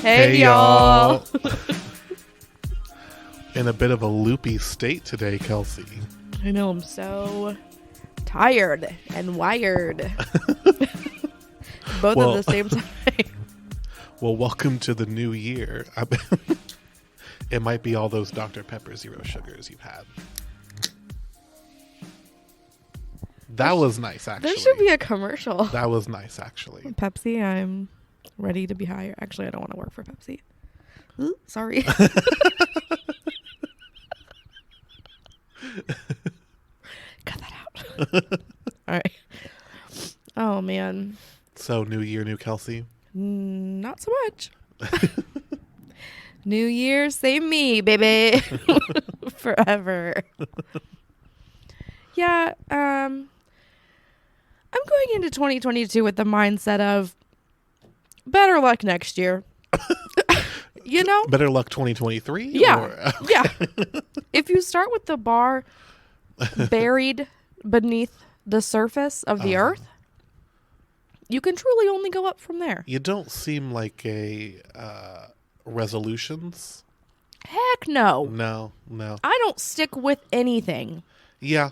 Hey y'all. In a bit of a loopy state today, Kelsey. I know, I'm so tired and wired. Both at the same time. Well, welcome to the new year. It might be all those Dr. Pepper Zero Sugars you've had. That was nice, actually. There should be a commercial. That was nice, actually. Pepsi, I'm ready to be higher. Actually, I don't want to work for Pepsi. Ooh, sorry. Cut that out. All right. Oh, man. So, new year, new Kelsey? Not so much. New year, same me, baby. Forever. Yeah, I'm going into 2022 with the mindset of better luck next year. You know? Better luck 2023? Yeah. Yeah. If you start with the bar buried beneath the surface of the earth, you can truly only go up from there. You don't seem like a resolutions. Heck no. No. I don't stick with anything. Yeah.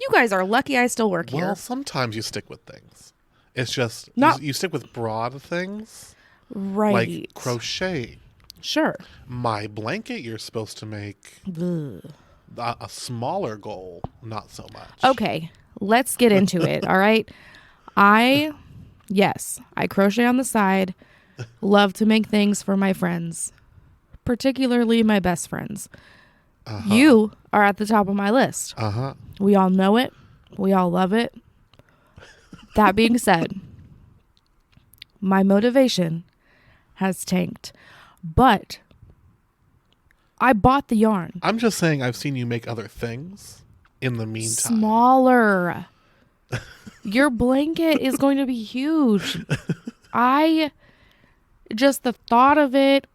You guys are lucky I still work here. Well, sometimes you stick with things. It's just, you stick with broad things. Right. Like crocheting. Sure. My blanket, you're supposed to make a smaller goal, not so much. Okay, let's get into it, all right? I crochet on the side, love to make things for my friends, particularly my best friends. You are at the top of my list. We all know it. We all love it. That being said, my motivation has tanked, but I bought the yarn. I'm just saying I've seen you make other things in the meantime. Smaller. Your blanket is going to be huge. The thought of it,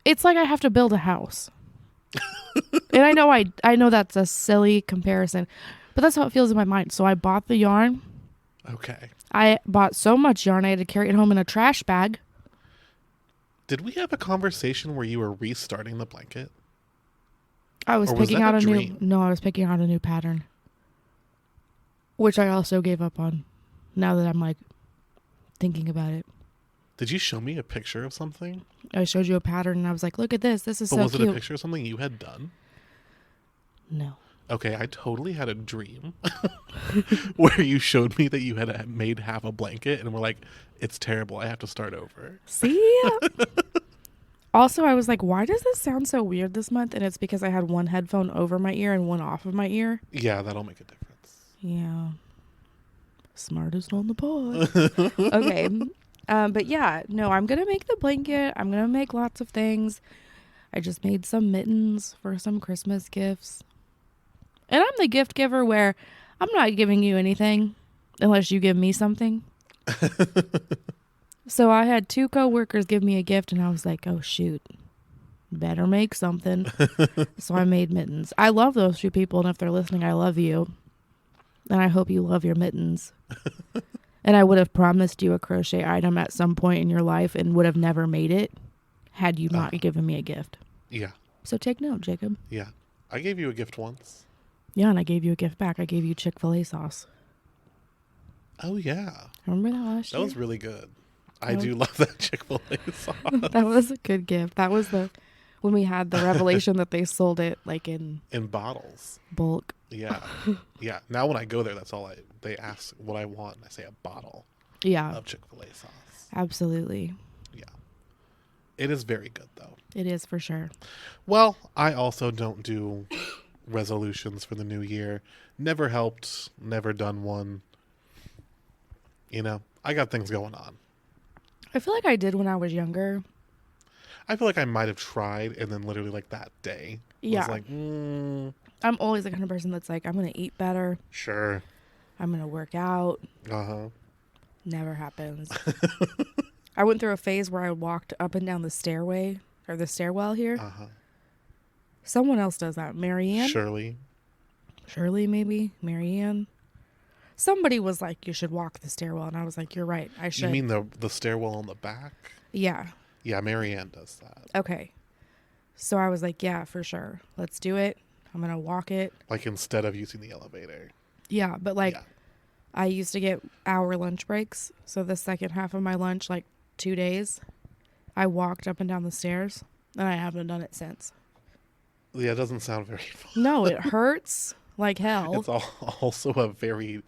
it's like I have to build a house. And I know that's a silly comparison, but that's how it feels in my mind. So I bought the yarn. Okay. I bought so much yarn I had to carry it home in a trash bag. Did we have a conversation where you were restarting the blanket? I was picking out a new pattern, which I also gave up on. Now that I'm thinking about it. Did you show me a picture of something? I showed you a pattern and I was like, look at this. This is so cute. But was it a picture of something you had done? No. Okay, I totally had a dream where you showed me that you had made half a blanket and were like, it's terrible. I have to start over. See? Also, I was like, why does this sound so weird this month? And it's because I had one headphone over my ear and one off of my ear. Yeah, that'll make a difference. Yeah. Smartest on the pod. Okay. But yeah, no, I'm going to make the blanket. I'm going to make lots of things. I just made some mittens for some Christmas gifts. And I'm the gift giver where I'm not giving you anything unless you give me something. So I had 2 coworkers give me a gift and I was like, oh shoot, better make something. So I made mittens. I love those 2 people, and if they're listening, I love you. And I hope you love your mittens. And I would have promised you a crochet item at some point in your life and would have never made it had you not given me a gift. Yeah. So take note, Jacob. Yeah. I gave you a gift once. Yeah, and I gave you a gift back. I gave you Chick-fil-A sauce. Oh, yeah. Remember that last year? That was really good. I do love that Chick-fil-A sauce. That was a good gift. That was when we had the revelation that they sold it in bottles. Bulk. Yeah. Yeah. Now when I go there, that's all they ask what I want, and I say a bottle of Chick-fil-A sauce. Absolutely. Yeah. It is very good, though. It is for sure. Well, I also don't do resolutions for the new year. Never helped. Never done one. You know, I got things going on. I feel like I did when I was younger. I feel like I might have tried, and then literally that day, yeah. I was like, I'm always the kind of person that's like, I'm going to eat better. Sure. I'm going to work out. Uh-huh. Never happens. I went through a phase where I walked up and down the stairway or the stairwell here. Uh-huh. Someone else does that. Marianne? Shirley, Maybe. Marianne. Somebody was like, you should walk the stairwell. And I was like, you're right. I should. You mean the stairwell on the back? Yeah. Yeah, Marianne does that. Okay. So I was like, yeah, for sure. Let's do it. I'm going to walk it. Like instead of using the elevator. Yeah. But like, Yeah. I used to get hour lunch breaks. So the second half of my lunch, like 2 days, I walked up and down the stairs, and I haven't done it since. Yeah, it doesn't sound very fun. No, it hurts like hell. It's also a very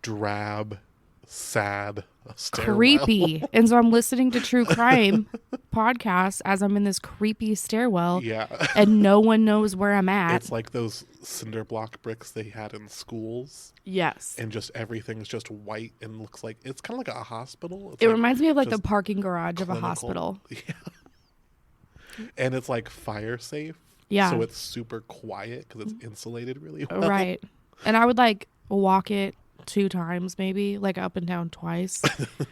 drab, sad stairwell. Creepy. And so I'm listening to true crime podcasts as I'm in this creepy stairwell. Yeah. And no one knows where I'm at. It's like those cinder block bricks they had in schools. Yes. And just everything's just white and looks like it's kind of like a hospital. It's It like reminds me of like the just parking garage of a clinical. hospital. Yeah. And it's like fire safe. Yeah. So it's super quiet because it's insulated really well. Right. And I would like walk it 2 times maybe, like up and down twice.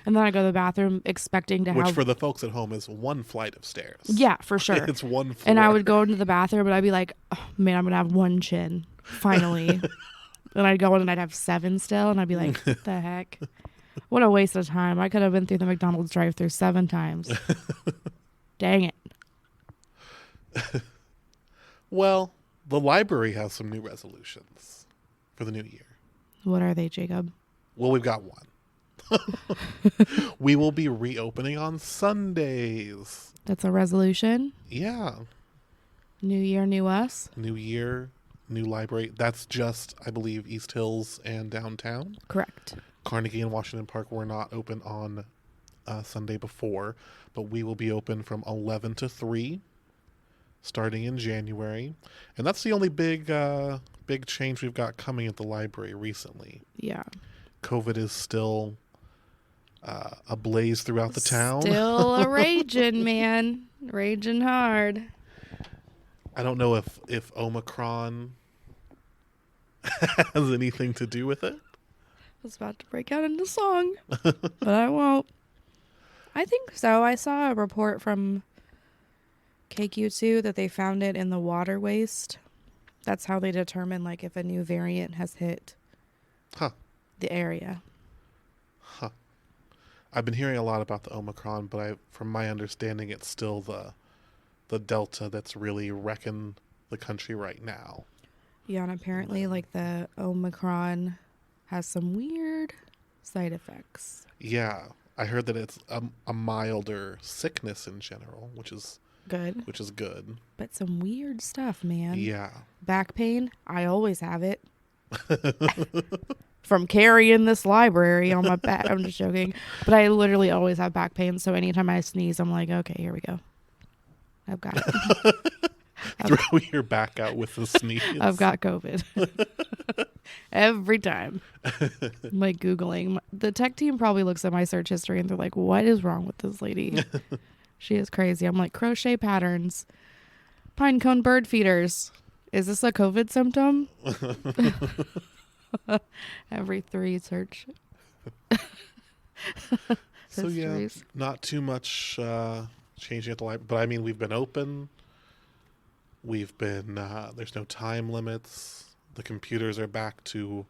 And then I go to the bathroom expecting to Which have... for the folks at home is one flight of stairs. Yeah, for sure. It's one floor. And I would go into the bathroom and I'd be like, oh, man, I'm going to have 1 chin. Finally. And I'd go in and I'd have 7 still. And I'd be like, what the heck? What a waste of time. I could have been through the McDonald's drive-thru 7 times. Dang it. Well, the library has some new resolutions for the new year. What are they, Jacob? Well, we've got one. We will be reopening on Sundays. That's a resolution. Yeah. New year, new us. New year, new library. That's just, I believe, East Hills and downtown. Correct. Carnegie and Washington Park were not open on Sunday before, but we will be open from 11 to 3 starting in January. And that's the only big change we've got coming at the library recently. Yeah. COVID is still ablaze throughout the town. Still a raging, man. Raging hard. I don't know if Omicron has anything to do with it. I was about to break out into song, but I won't. I think so. I saw a report from KQ2 that they found it in the water waste. That's how they determine like if a new variant has hit the area. Huh. I've been hearing a lot about the Omicron, but from my understanding, it's still the Delta that's really wrecking the country right now. Yeah, and apparently like the Omicron has some weird side effects. Yeah, I heard that it's a milder sickness in general, which is good. But some weird stuff, man. Yeah. Back pain, I always have it. From carrying this library on my back. I'm just joking. But I literally always have back pain. So anytime I sneeze, I'm like, okay, here we go. I've got it. Throw your back out with the sneeze. I've got COVID. Every time. I'm like Googling. The tech team probably looks at my search history and they're like, what is wrong with this lady? She is crazy. I'm like, crochet patterns. Pine cone bird feeders. Is this a COVID symptom? Every 3 search. So yeah, not too much changing at the library. But I mean, we've been open. We've been, there's no time limits. The computers are back to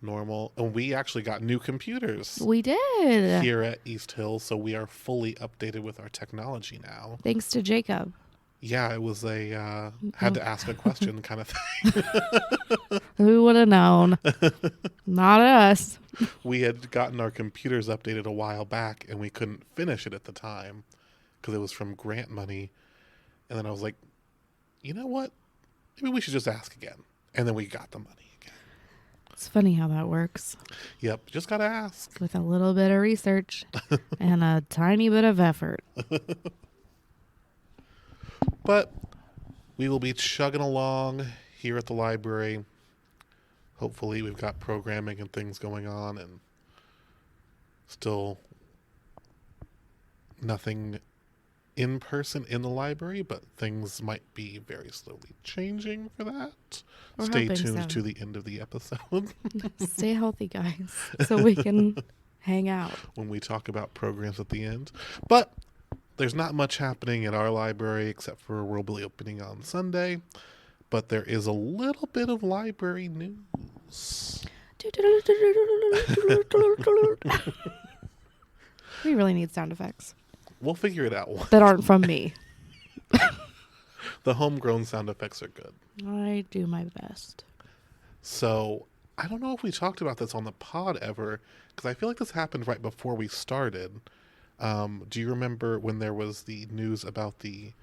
normal. And we actually got new computers. We did. Here at East Hill. So we are fully updated with our technology now. Thanks to Jacob. Yeah, it was a, had to ask a question kind of thing. Who would have known? Not us. We had gotten our computers updated a while back and we couldn't finish it at the time because it was from grant money. And then I was like, you know what? Maybe we should just ask again. And then we got the money again. It's funny how that works. Yep, just got to ask. With a little bit of research and a tiny bit of effort. But we will be chugging along here at the library. Hopefully we've got programming and things going on and still nothing in person in the library, but things might be very slowly changing for that. We're Stay hoping tuned so. to the end of the episode Stay healthy, guys, so we can hang out. when we talk about programs at the end. But there's not much happening at our library except for we'll be opening on Sunday. But there is a little bit of library news. We really need sound effects We'll figure it out. that aren't from me. The homegrown sound effects are good. I do my best. So I don't know if we talked about this on the pod ever, because I feel like this happened right before we started. Do you remember when there was the news about the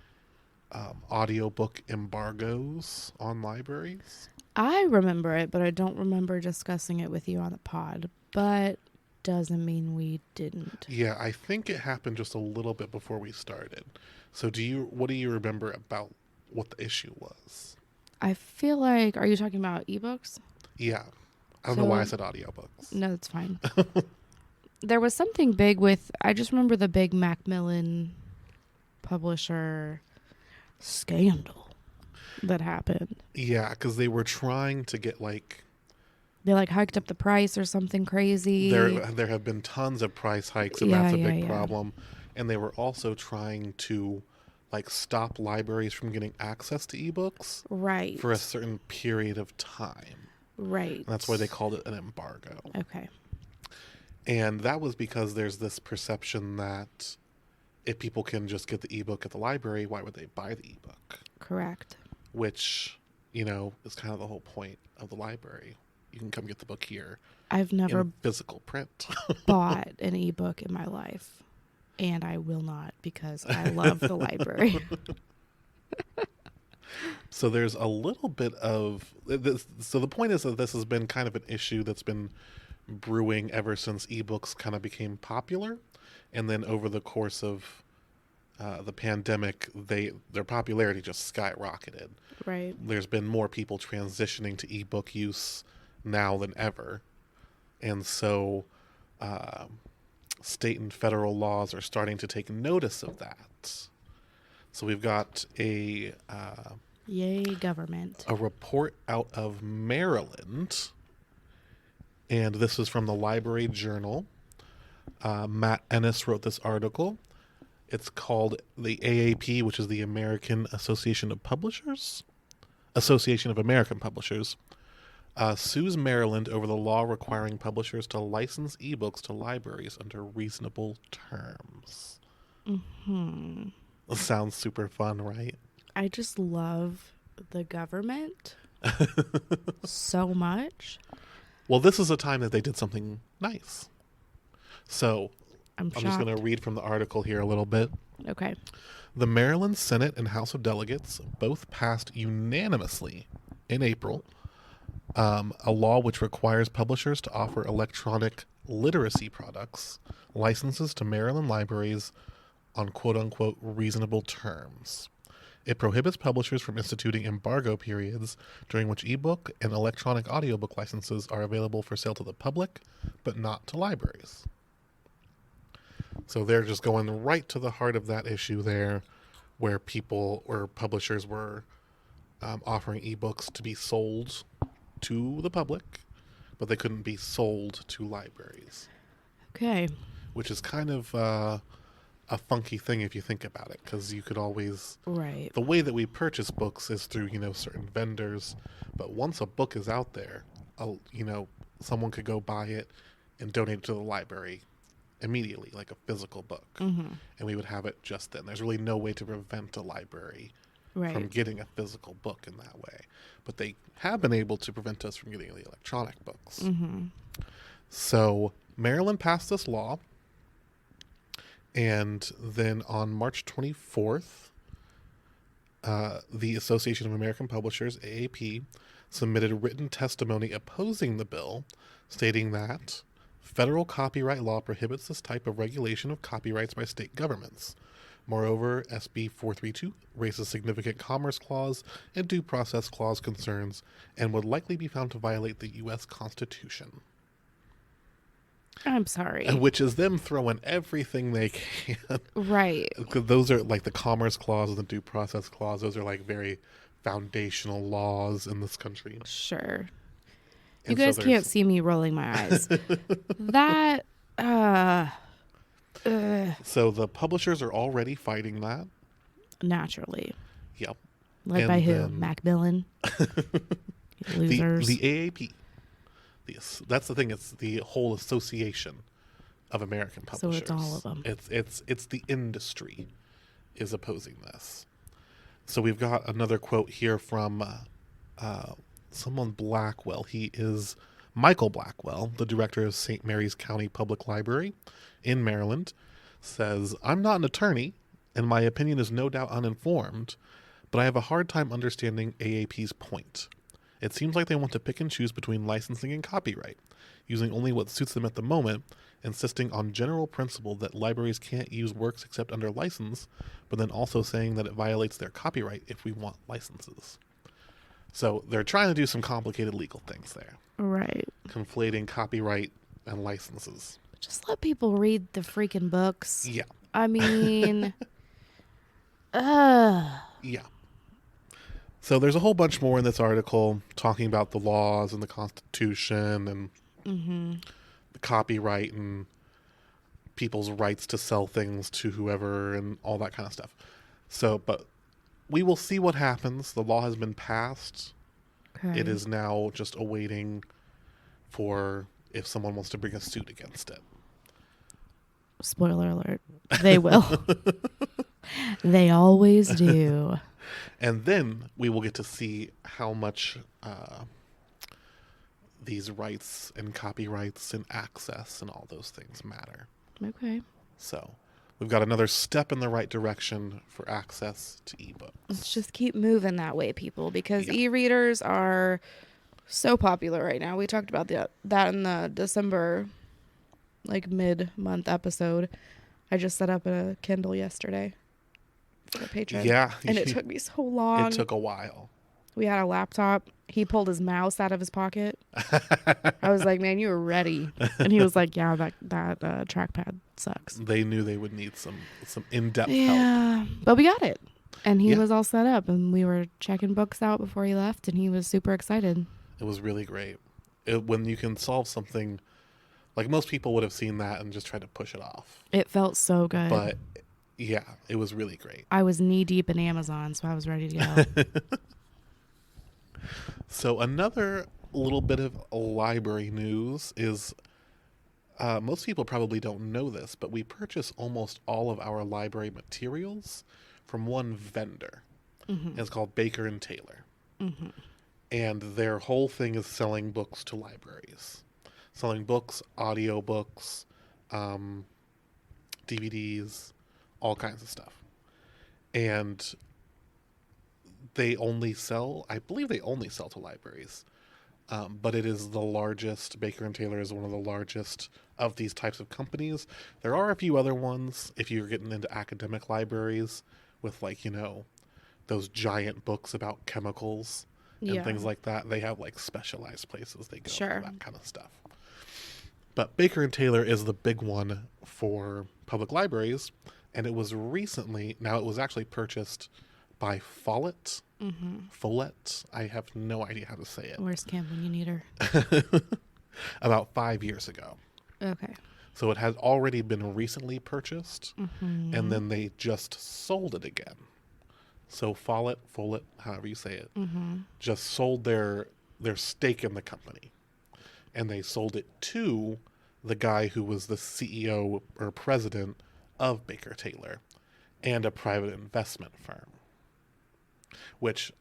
audiobook embargoes on libraries? I remember it, but I don't remember discussing it with you on the pod. But doesn't mean we didn't. Yeah, I think it happened just a little bit before we started. So what do you remember about what the issue was? I feel like, are you talking about ebooks? Yeah. I don't know why I said audiobooks. No, that's fine. There was something big with, I just remember the big Macmillan publisher scandal that happened. Yeah, because they were trying to get They hiked up the price or something crazy. There have been tons of price hikes, and that's a big problem. And they were also trying to stop libraries from getting access to ebooks for a certain period of time. Right. And that's why they called it an embargo. Okay. And that was because there's this perception that if people can just get the ebook at the library, why would they buy the ebook? Correct. Which, is kind of the whole point of the library. You can come get the book here. I've never in physical print. bought an ebook in my life. And I will not, because I love the library. So there's a little bit of this. So the point is that this has been kind of an issue that's been brewing ever since ebooks kind of became popular. And then over the course of the pandemic, their popularity just skyrocketed. Right. There's been more people transitioning to ebook use now than ever. And so state and federal laws are starting to take notice of that. So we've got yay, government. A report out of Maryland, and this is from the Library Journal. Matt Ennis wrote this article. It's called the AAP, which is the American Association of American Publishers, sues Maryland over the law requiring publishers to license ebooks to libraries under reasonable terms. Mm-hmm. Sounds super fun, right? I just love the government so much. Well, this is a time that they did something nice. So I'm shocked. just going to read from the article here a little bit. Okay. The Maryland Senate and House of Delegates both passed unanimously in April a law which requires publishers to offer electronic literacy products licenses to Maryland libraries on quote-unquote reasonable terms. It prohibits publishers from instituting embargo periods during which ebook and electronic audiobook licenses are available for sale to the public, but not to libraries. So they're just going right to the heart of that issue there, where publishers were offering ebooks to be sold to the public, but they couldn't be sold to libraries. Okay. Which is kind of a funky thing if you think about it, because you could always... Right. The way that we purchase books is through, certain vendors, but once a book is out there, someone could go buy it and donate it to the library immediately, like a physical book. Mm-hmm. And we would have it just then. There's really no way to prevent a library from getting a physical book in that way. But they have been able to prevent us from getting the electronic books. Mm-hmm. So Maryland passed this law. And then on March 24th, the Association of American Publishers, AAP, submitted written testimony opposing the bill, stating that federal copyright law prohibits this type of regulation of copyrights by state governments. Moreover, SB 432 raises significant Commerce Clause and Due Process Clause concerns and would likely be found to violate the U.S. Constitution. I'm sorry. Which is them throwing everything they can. Right. Those are like the Commerce Clause and the Due Process Clause. Those are like very foundational laws in this country. Sure. And you guys can't see me rolling my eyes. That, So the publishers are already fighting that. Naturally. Yep. Led by who? Macmillan? Losers. The AAP. That's the thing. It's the whole association of American publishers. So it's all of them. It's the industry is opposing this. So we've got another quote here from someone Blackwell. He is Michael Blackwell, the director of St. Mary's County Public Library in Maryland, says, "I'm not an attorney, and my opinion is no doubt uninformed, but I have a hard time understanding AAP's point. It seems like they want to pick and choose between licensing and copyright, using only what suits them at the moment, insisting on general principle that libraries can't use works except under license, but then also saying that it violates their copyright if we want licenses." So they're trying to do some complicated legal things there. Right. Conflating copyright and licenses. Just let people read the freaking books. Yeah. I mean, Yeah. So there's a whole bunch more in this article talking about the laws and the Constitution and the copyright and people's rights to sell things to whoever and all that kind of stuff. So, but we will see what happens. The law has been passed. Okay. It is now just awaiting for if someone wants to bring a suit against it. Spoiler alert. They will. They always do. And then we will get to see how much these rights and copyrights and access and all those things matter. Okay. So we've got another step in the right direction for access to ebooks. Let's just keep moving that way, people, because e-readers are so popular right now. We talked about that in the December, mid-month episode. I just set up a Kindle yesterday for a patron. Yeah. And it took me so long. It took a while. We had a laptop. He pulled his mouse out of his pocket. I was like, "Man, you were ready." And he was like, "Yeah, that trackpad sucks." They knew they would need some in-depth help. Yeah, but we got it. And he was all set up, and we were checking books out before he left, and he was super excited. It was really great. When you can solve something, like most people would have seen that and just tried to push it off. It felt so good. But yeah, it was really great. I was knee deep in Amazon, so I was ready to go. So another little bit of library news is, most people probably don't know this, but we purchase almost all of our library materials from one vendor. Mm-hmm. It's called Baker and Taylor. Mm-hmm. And their whole thing is selling books to libraries. Selling books, audiobooks, DVDs, all kinds of stuff. And I believe they only sell to libraries. But it is the largest. Baker and Taylor is one of the largest of these types of companies. There are a few other ones if you're getting into academic libraries with those giant books about chemicals and things like that. They have specialized places they go for that kind of stuff. But Baker and Taylor is the big one for public libraries, and it was actually purchased by Follett. Mm-hmm. Follett. I have no idea how to say it. Where's Kim when you need her? About 5 years ago. Okay. So it has already been recently purchased, and then they just sold it again. So Follett, however you say it, just sold their stake in the company. And they sold it to the guy who was the CEO or president of Baker Taylor and a private investment firm. Which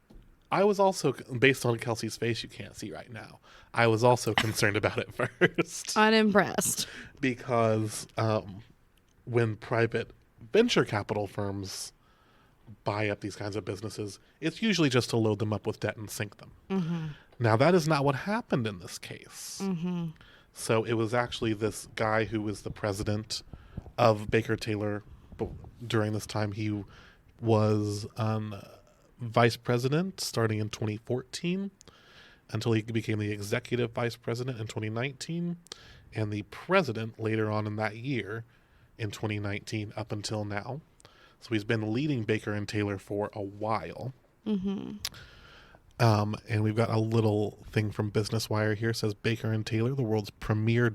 I was also, based on Kelsey's face you can't see right now, I was also concerned about it first. Unimpressed. Because when private venture capital firms buy up these kinds of businesses, it's usually just to load them up with debt and sink them. Mm-hmm. Now, that is not what happened in this case. Mm-hmm. So it was actually this guy who was the president of Baker Taylor during this time. He was vice president starting in 2014 until he became the executive vice president in 2019 and the president later on in that year in 2019 up until now. So he's been leading Baker and Taylor for a while. Mm-hmm. And we've got a little thing from Business Wire here. It says Baker and Taylor, the world's premier,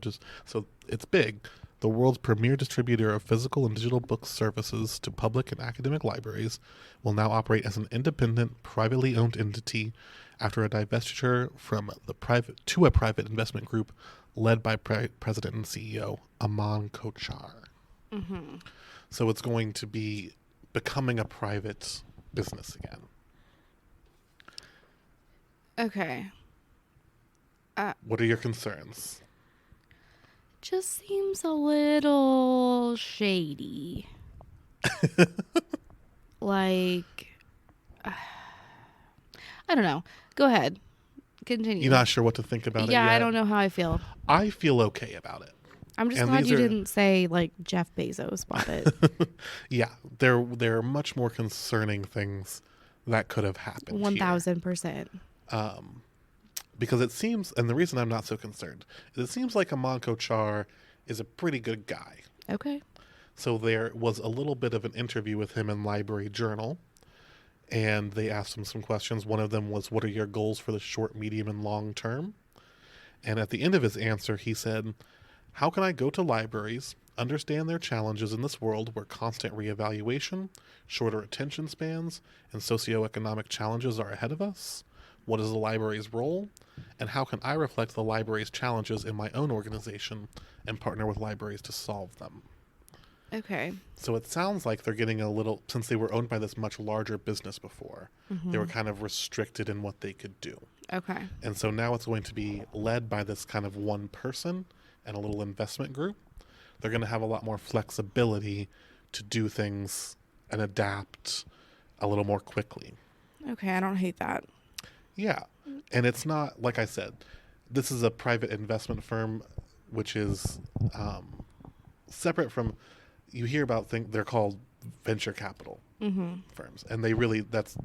so it's big, the world's premier distributor of physical and digital book services to public and academic libraries, will now operate as an independent, privately owned entity after a divestiture from a private investment group led by President and CEO Aman Kochar. Mm-hmm. So it's going to be becoming a private business again. Okay. What are your concerns? Just seems a little shady. Like, I don't know. Go ahead. Continue. You're not sure what to think about it yet? Yeah, I don't know how I feel. I feel okay about it. I'm just glad you didn't say, like, Jeff Bezos bought it. Yeah, there are much more concerning things that could have happened 1,000%. Because it seems, and the reason I'm not so concerned, is it seems like Aman Kochar is a pretty good guy. Okay. So there was a little bit of an interview with him in Library Journal, and they asked him some questions. One of them was, what are your goals for the short, medium, and long term? And at the end of his answer, he said, how can I go to libraries, understand their challenges in this world where constant reevaluation, shorter attention spans, and socioeconomic challenges are ahead of us? What is the library's role? And how can I reflect the library's challenges in my own organization and partner with libraries to solve them? Okay. So it sounds like they're getting a little, since they were owned by this much larger business before, they were kind of restricted in what they could do. Okay. And so now it's going to be led by this kind of one person and a little investment group. They're going to have a lot more flexibility to do things and adapt a little more quickly. Okay, I don't hate that. Yeah. And it's not, like I said, this is a private investment firm, which is separate from, you hear about things, they're called venture capital firms. And they really, that's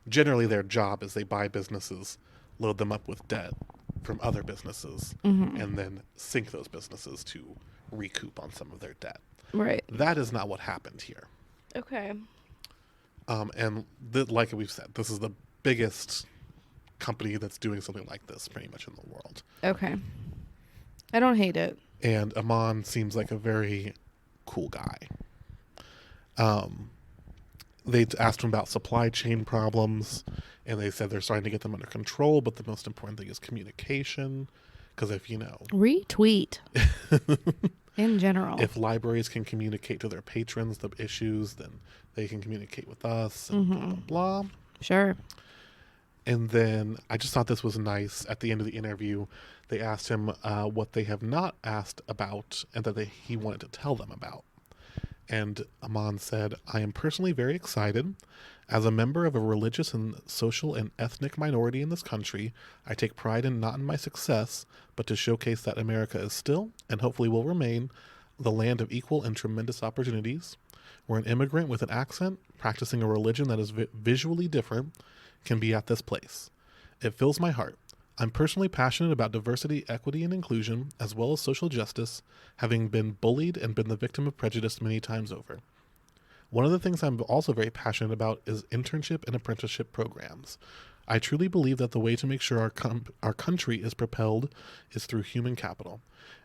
generally their job is they buy businesses, load them up with debt from other businesses, and then sink those businesses to recoup on some of their debt. Right. That is not what happened here. Okay. And like we've said, this is the biggest company that's doing something like this pretty much in the world. Okay. I don't hate it. And Aman seems like a very cool guy. They asked him about supply chain problems, and they said they're starting to get them under control, but the most important thing is communication. Because if, retweet in general, if libraries can communicate to their patrons the issues, then they can communicate with us and blah, blah, blah. Sure. And then I just thought this was nice. At the end of the interview, they asked him what they have not asked about and that he wanted to tell them about. And Aman said, I am personally very excited. As a member of a religious and social and ethnic minority in this country, I take pride not in my success, but to showcase that America is still, and hopefully will remain, the land of equal and tremendous opportunities, where an immigrant with an accent, practicing a religion that is visually different, can be at this place. It fills my heart. I'm personally passionate about diversity, equity, and inclusion, as well as social justice, having been bullied and been the victim of prejudice many times over. One of the things I'm also very passionate about is internship and apprenticeship programs. I truly believe that the way to make sure our country is propelled is through human capital,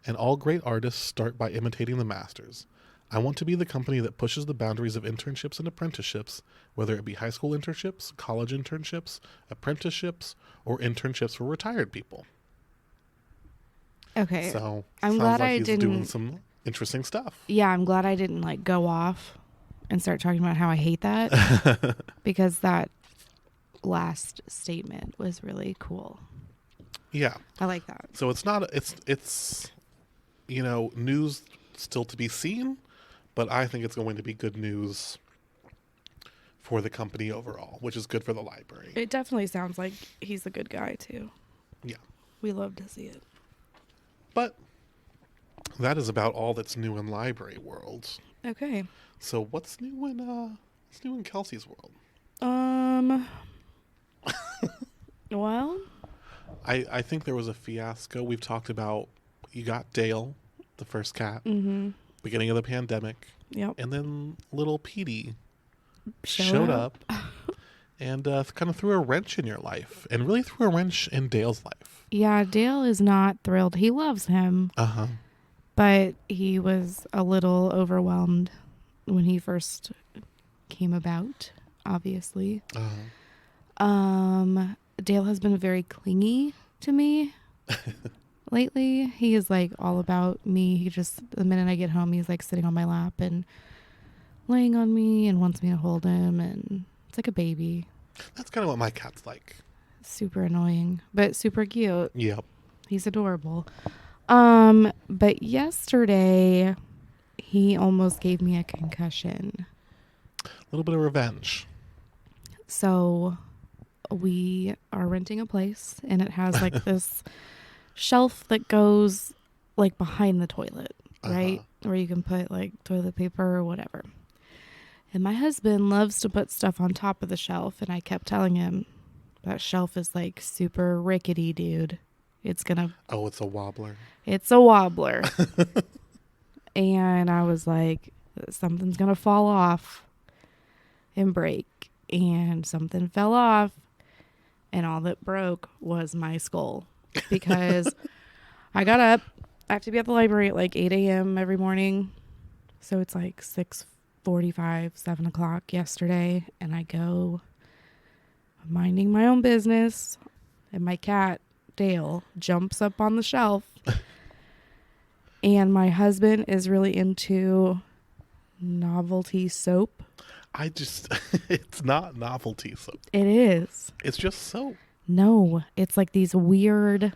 and all great artists start by imitating the masters. I want to be the company that pushes the boundaries of internships and apprenticeships, whether it be high school internships, college internships, apprenticeships, or internships for retired people. Okay. So I'm sounds glad like I he's didn't doing some interesting stuff. Yeah, I'm glad I didn't go off and start talking about how I hate that because that last statement was really cool. Yeah. I like that. So it's not it's news still to be seen, but I think it's going to be good news for the company overall, which is good for the library. It definitely sounds like he's a good guy too. Yeah. We love to see it. But that is about all that's new in library world. Okay. So what's new in Kelsey's world? Well, I think there was a fiasco. We've talked about, you got Dale, the first cat, beginning of the pandemic. Yep. And then little Petey showed up and kind of threw a wrench in your life, and really threw a wrench in Dale's life. Yeah, Dale is not thrilled. He loves him. Uh-huh. But he was a little overwhelmed when he first came about, obviously. Uh-huh. Dale has been very clingy to me lately. He is like all about me. He just, the minute I get home, he's like sitting on my lap and laying on me and wants me to hold him. And it's like a baby. That's kind of what my cat's like. Super annoying, but super cute. Yep. He's adorable. But yesterday he almost gave me a concussion. A little bit of revenge. So we are renting a place and it has like this shelf that goes like behind the toilet, right? Where you can put like toilet paper or whatever. And my husband loves to put stuff on top of the shelf. And I kept telling him that shelf is like super rickety, dude. It's gonna... Oh, it's a wobbler. It's a wobbler. And I was like, something's gonna fall off and break. And something fell off. And all that broke was my skull. Because I got up. I have to be at the library at like 8 a.m. every morning. So it's like 6:45, 7 o'clock yesterday. And I go minding my own business. And my cat, Dale, jumps up on the shelf. And my husband is really into novelty soap. It's not novelty soap. It is. It's just soap. No, it's like these weird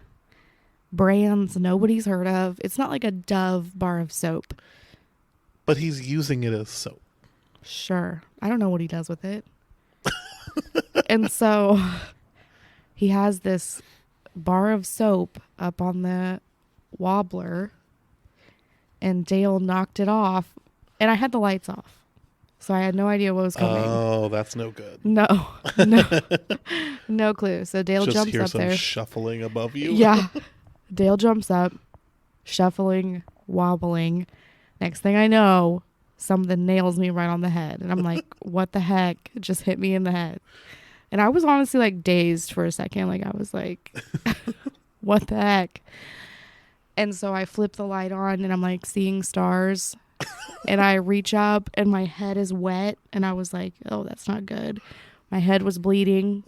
brands nobody's heard of. It's not like a Dove bar of soap. But he's using it as soap. Sure. I don't know what he does with it. And so he has this bar of soap up on the wobbler and Dale knocked it off and I had the lights off. So I had no idea what was coming. Oh, that's no good. No clue. So Dale just jumps hear up some there. Shuffling above you. Yeah. Dale jumps up, shuffling, wobbling. Next thing I know, something nails me right on the head. And I'm like, what the heck just hit me in the head? And I was honestly like dazed for a second. Like I was like, what the heck? And so I flip the light on and I'm like seeing stars. And I reach up and my head is wet. And I was like, oh, that's not good. My head was bleeding.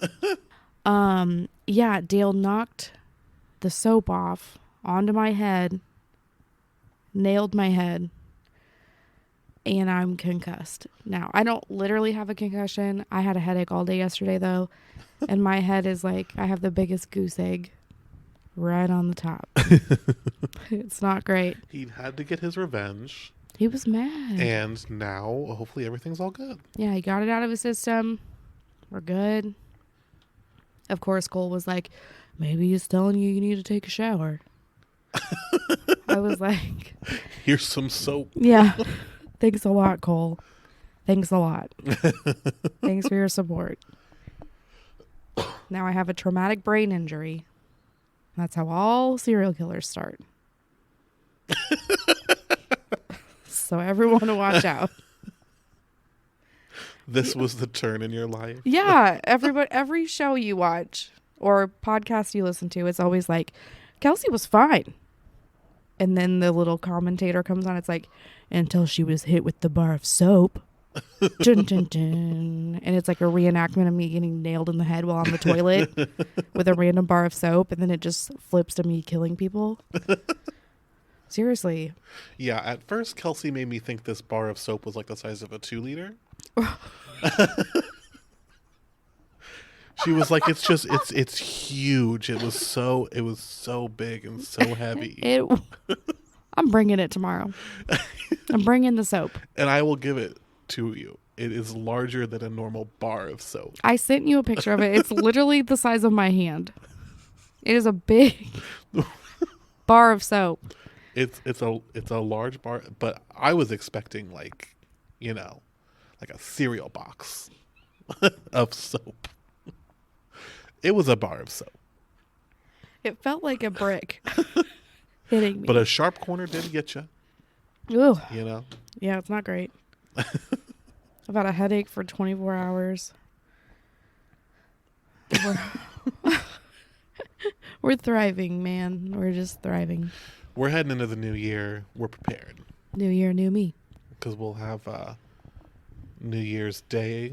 Yeah, Dale knocked the soap off onto my head, nailed my head, and I'm concussed. Now, I don't literally have a concussion. I had a headache all day yesterday, though. And my head is like, I have the biggest goose egg right on the top. It's not great. He had to get his revenge. He was mad. And now, hopefully, everything's all good. Yeah, he got it out of his system. We're good. Of course, Cole was like, maybe he's telling you need to take a shower. I was like... Here's some soap. Yeah. Thanks a lot, Cole. Thanks a lot. Thanks for your support. Now I have a traumatic brain injury. That's how all serial killers start. So everyone watch out. This was the turn in your life. Yeah. Every show you watch or podcast you listen to, it's always like, Kelsey was fine. And then the little commentator comes on. It's like, until she was hit with the bar of soap. Dun, dun, dun. And it's like a reenactment of me getting nailed in the head while on the toilet with a random bar of soap. And then it just flips to me killing people. Seriously. Yeah, at first Kelsey made me think this bar of soap was like the size of a 2-liter. She was like, it's huge. It was so big and so heavy. I'm bringing it tomorrow. I'm bringing the soap. And I will give it to you. It is larger than a normal bar of soap. I sent you a picture of it. It's literally the size of my hand. It is a big bar of soap. It's a large bar, but I was expecting like a cereal box of soap. It was a bar of soap. It felt like a brick hitting me. But a sharp corner did get you. Ooh. Yeah, it's not great. I've had a headache for 24 hours. We're thriving, man. We're just thriving. We're heading into the new year. We're prepared. New year, new me. Because we'll have New Year's Day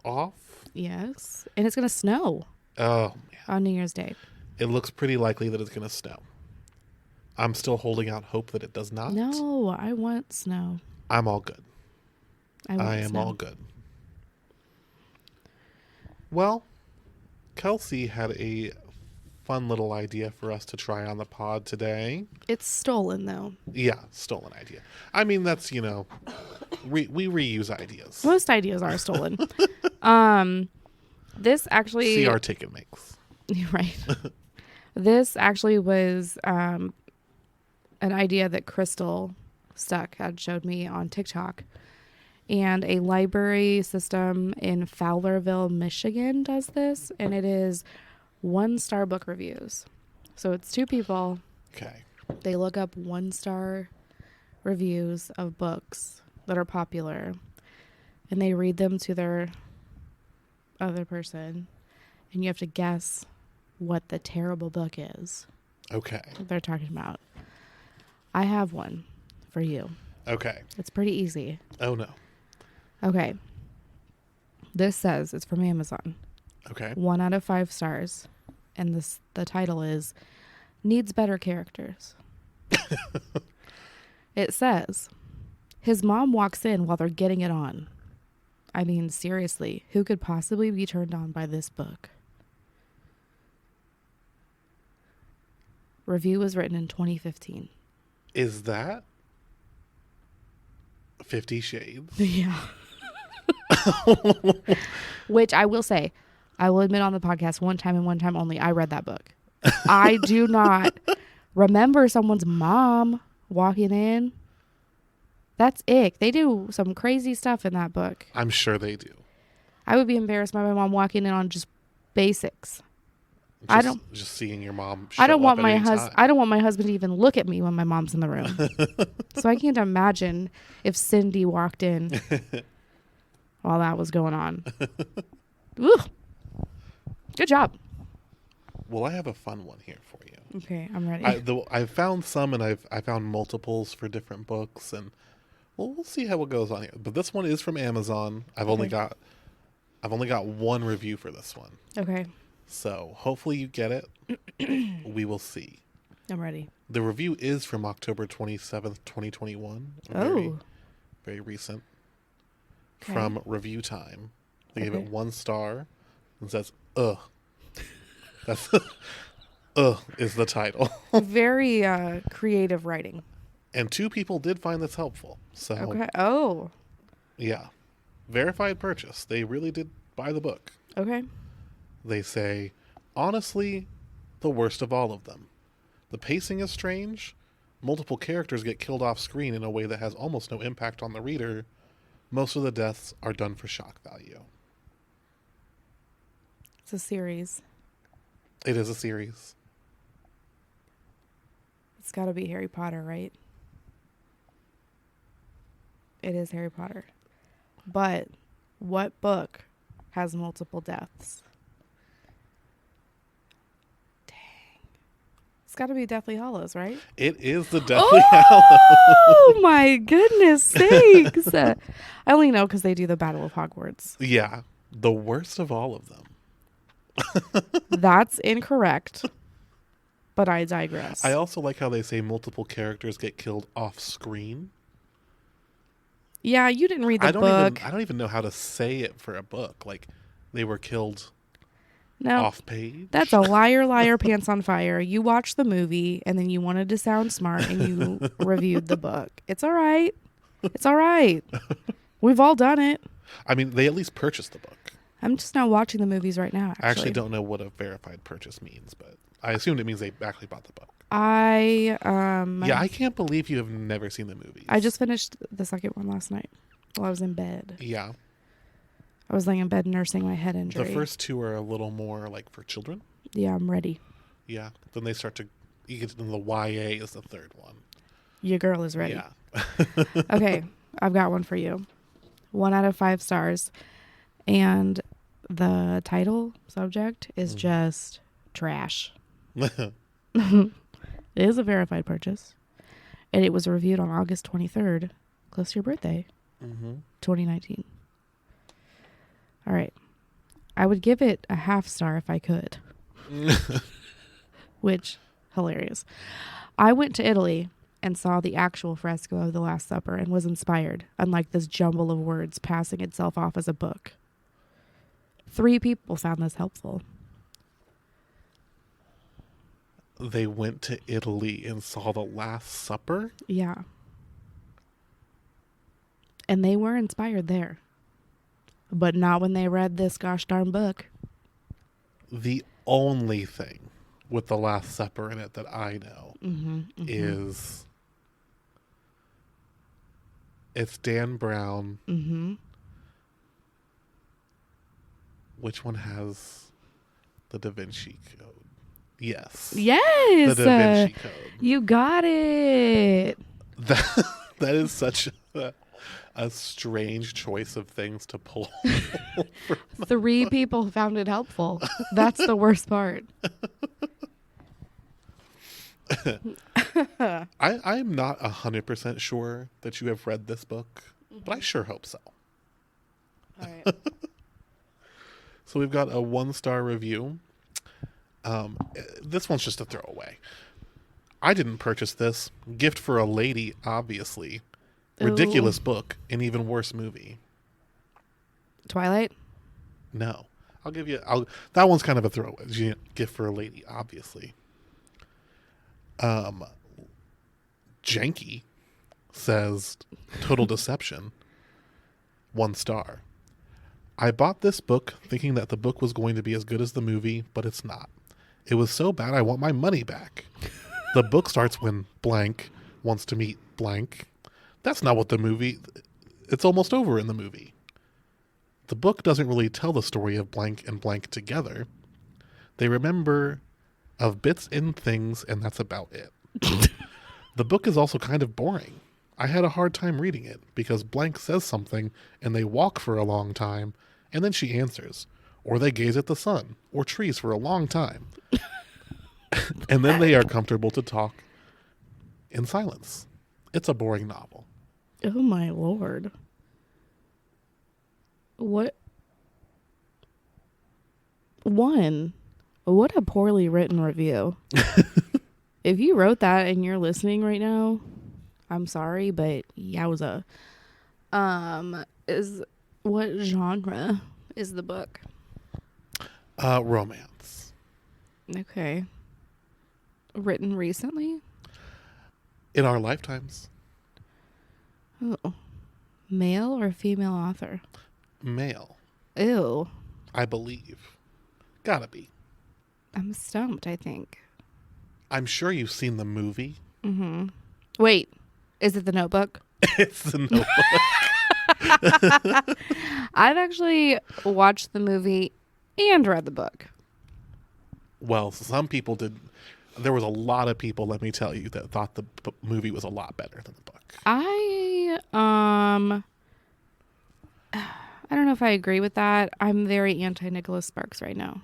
off. Yes. And it's going to snow. Oh, man. On New Year's Day. It looks pretty likely that it's going to snow. I'm still holding out hope that it does not. No, I want snow. I'm all good. I am all good. Well, Kelsey had a fun little idea for us to try on the pod today. It's stolen, though. Yeah, stolen idea. I mean, that's, we reuse ideas. Most ideas are stolen. This actually... See our take it makes. Right. This actually was an idea that Crystal Stuck had showed me on TikTok. And a library system in Fowlerville, Michigan does this. And it is 1-star book reviews. So it's 2 people. Okay. They look up 1-star reviews of books that are popular. And they read them to their other person. And you have to guess what the terrible book is. Okay. That they're talking about. I have one for you. Okay. It's pretty easy. Oh, no. Okay. This says it's from Amazon. Okay. 1 out of 5 stars. And the title is Needs Better Characters. It says, his mom walks in while they're getting it on. I mean, seriously, who could possibly be turned on by this book? Review was written in 2015. Is that 50 Shades? Yeah. Which I will say, I will admit on the podcast one time and one time only, I read that book. I do not remember someone's mom walking in. That's ick. They do some crazy stuff in that book. I'm sure they do. I would be embarrassed by my mom walking in on just basics. Just seeing your mom. I don't want my husband. I don't want my husband to even look at me when my mom's in the room. So I can't imagine if Cindy walked in while that was going on. Ooh. Good job. Well, I have a fun one here for you. Okay, I'm ready. I found some, and I found multiples for different books, and we'll see how it goes on here. But this one is from Amazon. I've only got one review for this one. Okay. So hopefully you get it. We will see. I'm ready. The review is from October 27th, 2021. Oh. Very recent. Okay. From Review Time. They gave it 1 star and says, ugh. That's ugh is the title. Very creative writing. And 2 people did find this helpful. So Okay. Oh. yeah. Verified purchase. They really did buy the book. Okay. They say, honestly, the worst of all of them. The pacing is strange. Multiple characters get killed off screen in a way that has almost no impact on the reader. Most of the deaths are done for shock value. It's a series. It is a series. It's got to be Harry Potter, right? It is Harry Potter. But what book has multiple deaths? It's got to be Deathly Hallows, right? It is the Deathly Hallows. Oh, my goodness sakes. I only know because they do the Battle of Hogwarts. Yeah. The worst of all of them. That's incorrect. But I digress. I also like how they say multiple characters get killed off screen. Yeah, you didn't read the book. I don't even know how to say it for a book. Like, they were killed off page. That's a liar, pants on fire. You watched the movie and then you wanted to sound smart and you reviewed the book. It's all right. It's all right. We've all done it. I mean, they at least purchased the book. I'm just not watching the movies right now, actually. I actually don't know what a verified purchase means, but I assumed it means they actually bought the book. I can't believe you have never seen the movies. I just finished the second one last night while I was in bed. Yeah. I was laying in bed nursing my head injury. The first 2 are a little more like for children. Yeah, I'm ready. Yeah. Then they start to, you get to the YA is the 3rd one. Your girl is ready. Yeah. Okay, I've got one for you. 1 out of 5 stars. And the title subject is just trash. It is a verified purchase. And it was reviewed on August 23rd, close to your birthday, 2019. All right. I would give it a half star if I could. Which, hilarious. I went to Italy and saw the actual fresco of the Last Supper and was inspired, unlike this jumble of words passing itself off as a book. 3 people found this helpful. They went to Italy and saw the Last Supper? Yeah. And they were inspired there. But not when they read this gosh darn book. The only thing with the Last Supper in it that I know is it's Dan Brown. Mm-hmm. Which one has the Da Vinci Code? Yes. Yes. The Da Vinci Code. You got it. That is such a strange choice of things to pull. 3 people found it helpful. That's the worst part. I'm not 100% sure that you have read this book, but I sure hope so. All right. So we've got a 1-star review. This one's just a throwaway. I didn't purchase this. Gift for a lady, obviously. Ridiculous book. An even worse movie. Twilight? No. That one's kind of a throwaway. Gift for a lady, obviously. Janky says, Total Deception. 1 star. I bought this book thinking that the book was going to be as good as the movie, but it's not. It was so bad I want my money back. The book starts when blank wants to meet blank. That's not what the movie... It's almost over in the movie. The book doesn't really tell the story of blank and blank together. They remember of bits and things, and that's about it. The book is also kind of boring. I had a hard time reading it because blank says something and they walk for a long time and then she answers, or they gaze at the sun or trees for a long time. And then they are comfortable to talk in silence. It's a boring novel. Oh my Lord. What a poorly written review. If you wrote that and you're listening right now, I'm sorry, but yowza. What genre is the book? Romance. Okay. Written recently? In our lifetimes. Oh. Male or female author? Male. Ew. I believe. Gotta be. I'm stumped, I think. I'm sure you've seen the movie. Mm-hmm. Wait. Is it The Notebook? It's The Notebook. I've actually watched the movie and read the book. Well, some people did. There was a lot of people, let me tell you, that thought the movie was a lot better than the book. I don't know if I agree with that. I'm very anti-Nicholas Sparks right now.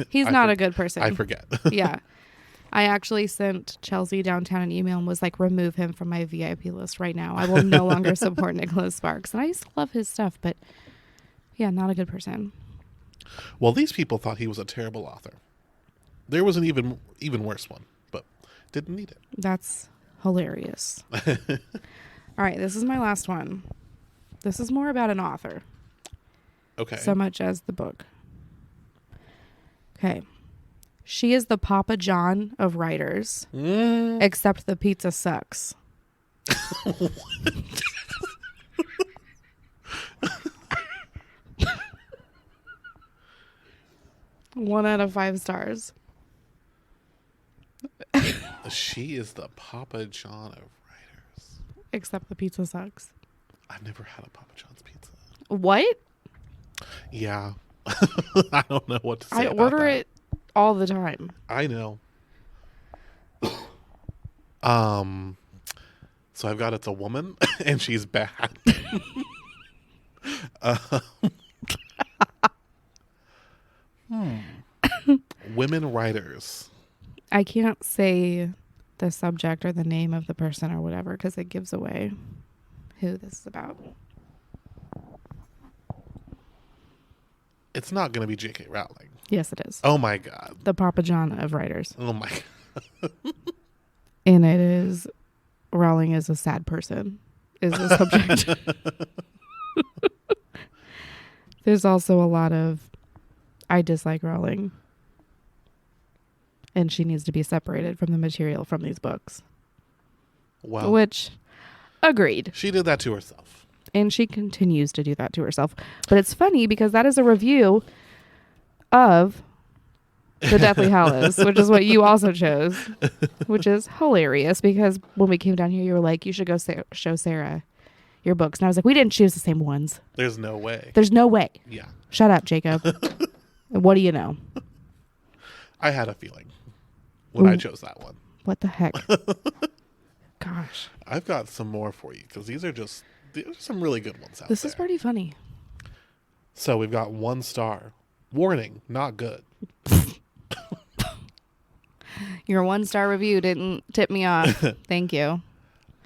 He's not a good person. I forget. Yeah. I actually sent Chelsea downtown an email and was like, remove him from my VIP list right now. I will no longer support Nicholas Sparks. And I used to love his stuff, but yeah, not a good person. Well, these people thought he was a terrible author. There was an even worse one, but didn't need it. That's hilarious. All right, this is my last one. This is more about an author. Okay. So much as the book. Okay. She is the Papa John of writers, except the pizza sucks. One out of 5 stars. She is the Papa John of writers. Except the pizza sucks. I've never had a Papa John's pizza. What? Yeah. I don't know what to say. I order it all the time. I know. So I've got it's a woman and she's bad. Women writers. I can't say the subject or the name of the person or whatever because it gives away who this is about. It's not going to be J.K. Rowling. Yes, it is. Oh my God. The Papa John of writers. Oh my God. And it is Rowling is a sad person is the subject. There's also a lot of I dislike Rowling. And she needs to be separated from the material from these books. Well, which, agreed. She did that to herself. And she continues to do that to herself. But it's funny because that is a review of The Deathly Hallows, which is what you also chose, which is hilarious because when we came down here, you were like, you should go show Sarah your books. And I was like, we didn't choose the same ones. There's no way. There's no way. Yeah. Shut up, Jacob. What do you know? I had a feeling when I chose that one. What the heck? Gosh. I've got some more for you because these are some really good ones out there. This is pretty funny. So we've got 1 star. Warning, not good. Your 1-star review didn't tip me off. Thank you.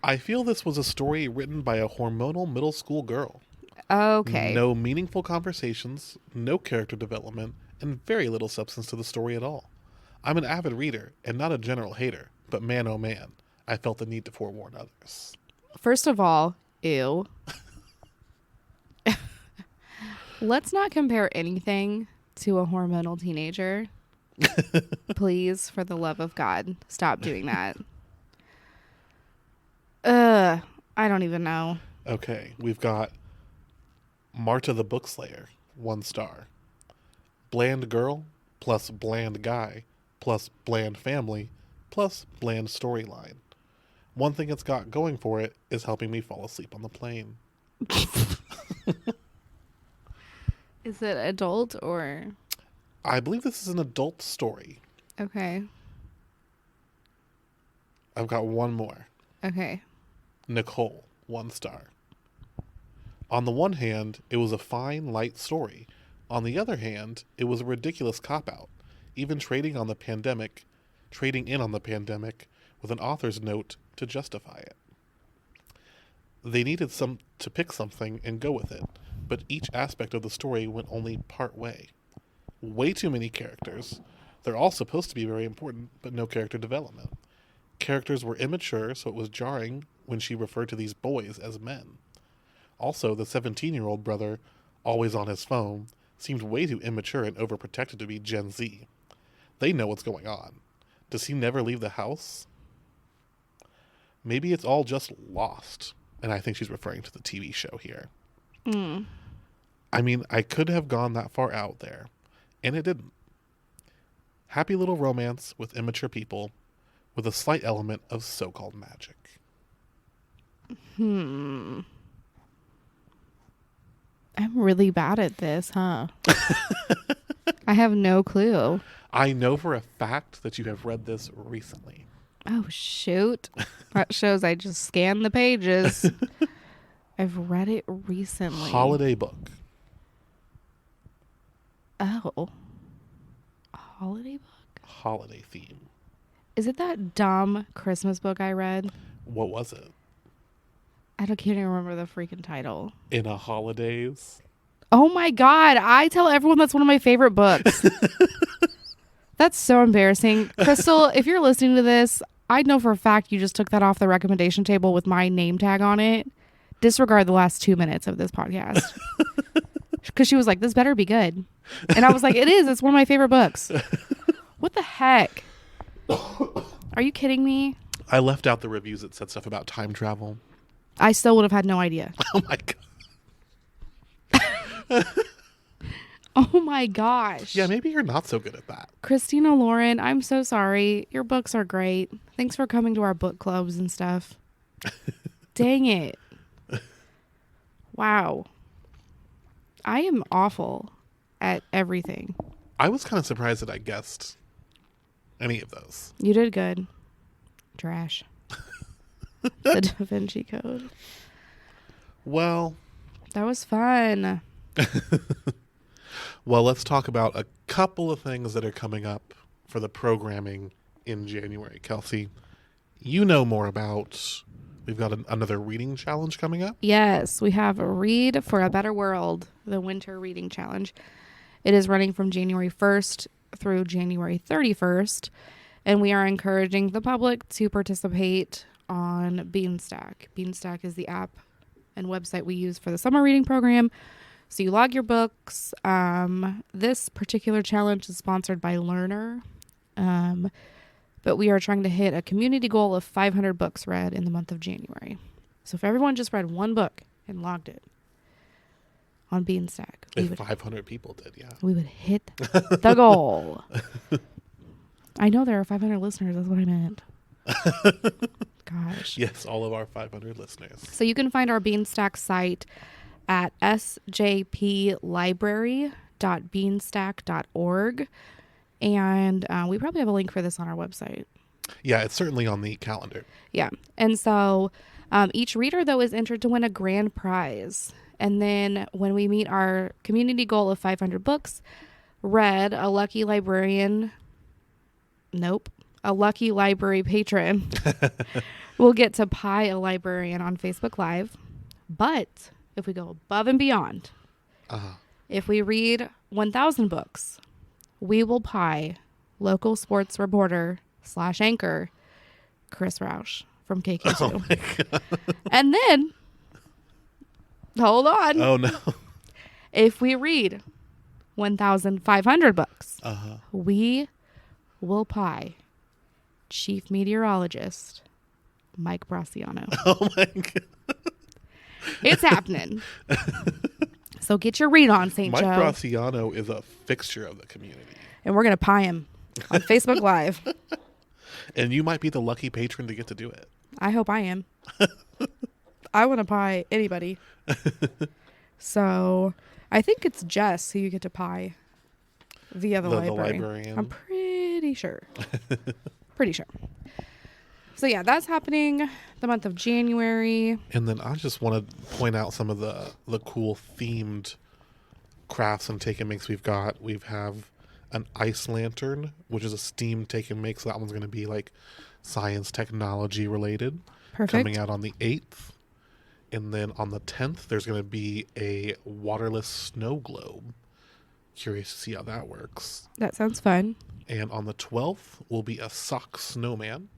I feel this was a story written by a hormonal middle school girl. Okay. No meaningful conversations, no character development, and very little substance to the story at all. I'm an avid reader and not a general hater, but man oh man, I felt the need to forewarn others. First of all, ew. Let's not compare anything to a hormonal teenager. Please, for the love of God, stop doing that. I don't even know. Okay, we've got Marta the Bookslayer, 1 star. Bland girl plus bland guy plus bland family plus bland storyline. One thing it's got going for it is helping me fall asleep on the plane. Is it adult or? I believe this is an adult story. Okay. I've got one more. Okay. Nicole, 1 star. On the one hand, it was a fine, light story. On the other hand, it was a ridiculous cop-out, even trading in on the pandemic with an author's note to justify it. They needed to pick something and go with it, but each aspect of the story went only part way. Way too many characters. They're all supposed to be very important, but no character development. Characters were immature, so it was jarring when she referred to these boys as men. Also, the 17-year-old brother, always on his phone, seemed way too immature and overprotected to be Gen Z. They know what's going on. Does he never leave the house? Maybe it's all just lost. And I think she's referring to the TV show here. I mean, I could have gone that far out there, and it didn't. Happy little romance with immature people with a slight element of so-called magic. I'm really bad at this, huh? I have no clue. I know for a fact that you have read this recently. Oh, shoot. That shows I just scanned the pages. I've read it recently. Holiday book. Oh. A holiday book? Holiday theme. Is it that dumb Christmas book I read? What was it? Can't even remember the freaking title. In a Holidays? Oh my God. I tell everyone that's one of my favorite books. That's so embarrassing. Crystal, if you're listening to this, I know for a fact you just took that off the recommendation table with my name tag on it. Disregard the last 2 minutes of this podcast. Because she was like, this better be good. And I was like, it is. It's one of my favorite books. What the heck? Are you kidding me? I left out the reviews that said stuff about time travel. I still would have had no idea. Oh my God. Oh my gosh. Yeah, maybe you're not so good at that. Christina Lauren, I'm so sorry. Your books are great. Thanks for coming to our book clubs and stuff. Dang it. Wow. I am awful at everything. I was kind of surprised that I guessed any of those. You did good. Trash. The Da Vinci Code. Well. That was fun. Well, let's talk about a couple of things that are coming up for the programming in January. Kelsey, you know more about... We've got another reading challenge coming up. Yes, we have a Read for a Better World, the Winter Reading Challenge. It is running from January 1st through January 31st, and we are encouraging the public to participate on Beanstack. Beanstack is the app and website we use for the summer reading program. So you log your books. This particular challenge is sponsored by Learner, but we are trying to hit a community goal of 500 books read in the month of January. So if everyone just read one book and logged it on Beanstack, if 500 people did, yeah, we would hit the goal. I know there are 500 listeners. That's what I meant. Gosh. Yes, all of our 500 listeners. So you can find our Beanstack site at sjplibrary.beanstack.org. And we probably have a link for this on our website. Yeah, it's certainly on the calendar. Yeah. And so each reader, though, is entered to win a grand prize. And then when we meet our community goal of 500 books read, a lucky library patron will get to pie a librarian on Facebook Live. But if we go above and beyond, if we read 1,000 books, we will pie local sports reporter / anchor Chris Roush from KK2. Oh my God. And then, hold on. Oh no. If we read 1,500 books, we will pie chief meteorologist Mike Braciano. Oh my God. It's happening. So get your read on, St. Mike Joe. Braciano is a fixture of the community. And we're going to pie him on Facebook Live. And you might be the lucky patron to get to do it. I hope I am. I want to pie anybody. So I think it's Jess who you get to pie via the library. Librarian. I'm pretty sure. Pretty sure. So yeah, that's happening the month of January. And then I just want to point out some of the cool themed crafts and take and makes we've got. We have an ice lantern, which is a steam take and make. So that one's going to be like science technology related. Perfect. Coming out on the 8th. And then on the 10th, there's going to be a waterless snow globe. Curious to see how that works. That sounds fun. And on the 12th will be a sock snowman.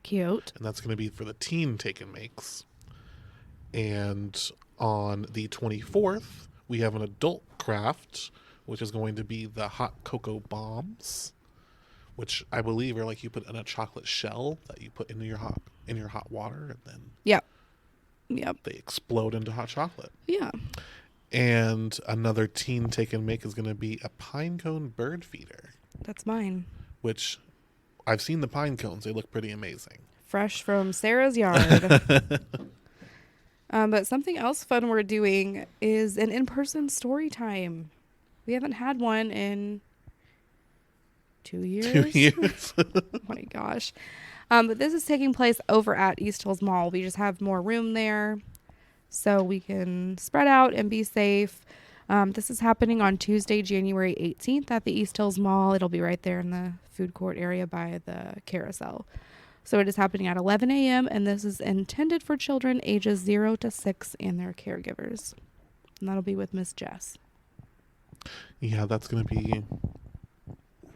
Cute. And that's going to be for the teen take and makes. And on the 24th, we have an adult craft, which is going to be the hot cocoa bombs, which I believe are like you put in a chocolate shell that you put into your hot water, and then Yep. they explode into hot chocolate. Yeah. And another teen take and make is going to be a pine cone bird feeder. That's mine. Which I've seen the pine cones. They look pretty amazing. Fresh from Sarah's yard. But something else fun we're doing is an in-person story time. We haven't had one in 2 years. 2 years. Oh my gosh. But this is taking place over at East Hills Mall. We just have more room there so we can spread out and be safe. This is happening on Tuesday, January 18th at the East Hills Mall. It'll be right there in the food court area by the carousel. So it is happening at 11 a.m. and this is intended for children ages 0 to 6 and their caregivers. And that'll be with Miss Jess. Yeah, that's going to be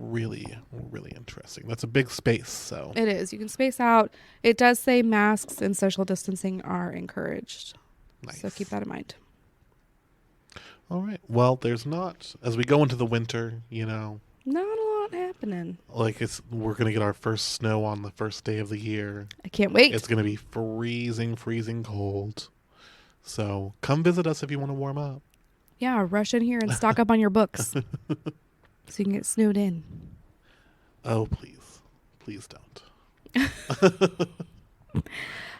really, really interesting. That's a big space, so. It is. You can space out. It does say masks and social distancing are encouraged. Nice. So keep that in mind. All right. Well, there's not, as we go into the winter, not a lot happening. like we're going to get our first snow on the first day of the year. I can't wait. It's going to be freezing cold. So come visit us if you want to warm up. Yeah, rush in here and stock up on your books so you can get snowed in. Oh, please. Please don't.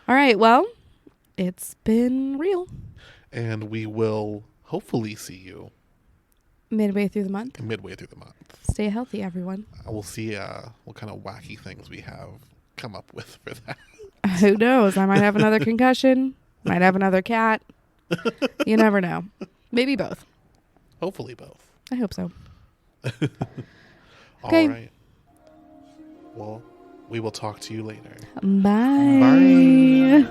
All right. Well, it's been real. And we will hopefully see you Midway through the month. Stay healthy, everyone. We'll see what kind of wacky things we have come up with for that. Who knows? I might have another concussion. Might have another cat. You never know. Maybe both. Hopefully both. I hope so. All right. Well, we will talk to you later. Bye. Bye.